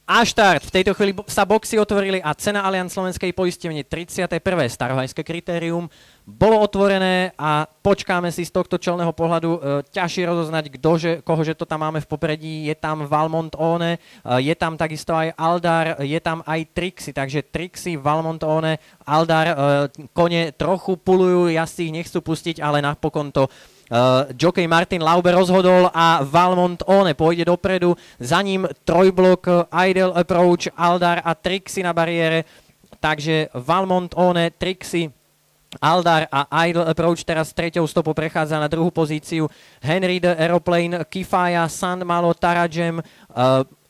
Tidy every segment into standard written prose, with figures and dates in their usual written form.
A štart. V tejto chvíli sa boxy otvorili a cena Allianz slovenskej poisťovne 31. starohajské kritérium bolo otvorené a počkáme si z tohto čelného pohľadu. Ťažšie rozoznať, kohože to tam máme v popredí. Je tam Valmont One, je tam takisto aj Aldar, je tam aj Trixie, takže Trixie, Valmont One, Aldar, kone trochu pulujú, jazdci ich nechcú pustiť, ale napokon to jockey Martin Laube rozhodol a Valmont One pôjde dopredu, za ním trojblok Ideal Approach, Aldar a Trixie na bariére, takže Valmont One, Trixie, Aldar a Ideal Approach teraz s treťou stopou prechádza na druhú pozíciu. Henry the Aeroplane, Kifaya, San Malo, Tarajem,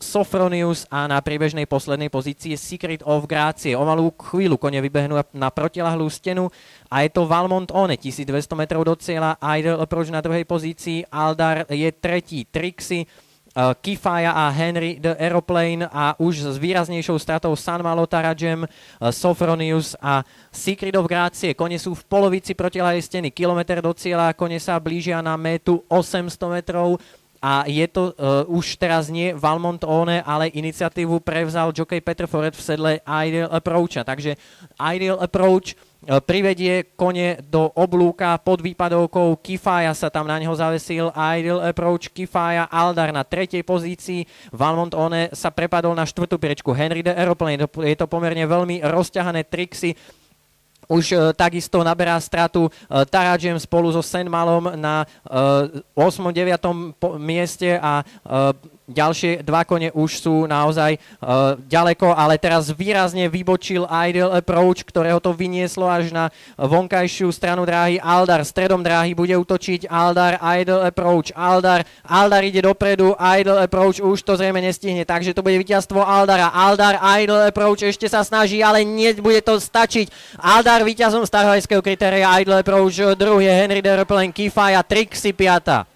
Sophronius a na priebežnej poslednej pozícii Secret of Gracie. O malú chvíľu kone vybehnú na protilahlú stenu a je to Valmont One, 1200 metrov do cieľa, Ideal Approach na druhej pozícii, Aldar je tretí, Trixie, Kifaya a Henry the Aeroplane a už s výraznejšou stratou San Malo, Tarajem, Sophronius a Secret of Gracie. Kone sú v polovici protilahej steny, kilometr do cieľa, kone sa blížia na métu 800 metrov a je to už teraz nie Valmont One, ale iniciatívu prevzal jockey Petr Foret v sedle Ideal Approacha. Takže Ideal Approach privedie kone do oblúka pod výpadovkou, Kifaya sa tam na neho zavesil, Ideal Approach, Kifaya, Aldar na tretej pozícii, Valmont One sa prepadol na štvrtú priečku, Henry the Aeroplane, je to pomerne veľmi rozťahané, Trixie už takisto naberá stratu, Tarajem spolu so Sen Malom na 8. 9. mieste a ďalšie dva kone už sú naozaj ďaleko, ale teraz výrazne vybočil Ideal Approach, ktorého to vynieslo až na vonkajšiu stranu dráhy. Aldar stredom dráhy bude útočiť, Aldar, Ideal Approach, Aldar ide dopredu, Ideal Approach už to zrejme nestihne, takže to bude víťazstvo Aldara. Aldar, Ideal Approach ešte sa snaží, ale nebude to stačiť. Aldar víťazom starohajského kritéria, Ideal Approach druhý, Henry the Aeroplane, Kifaya, Trixie piata.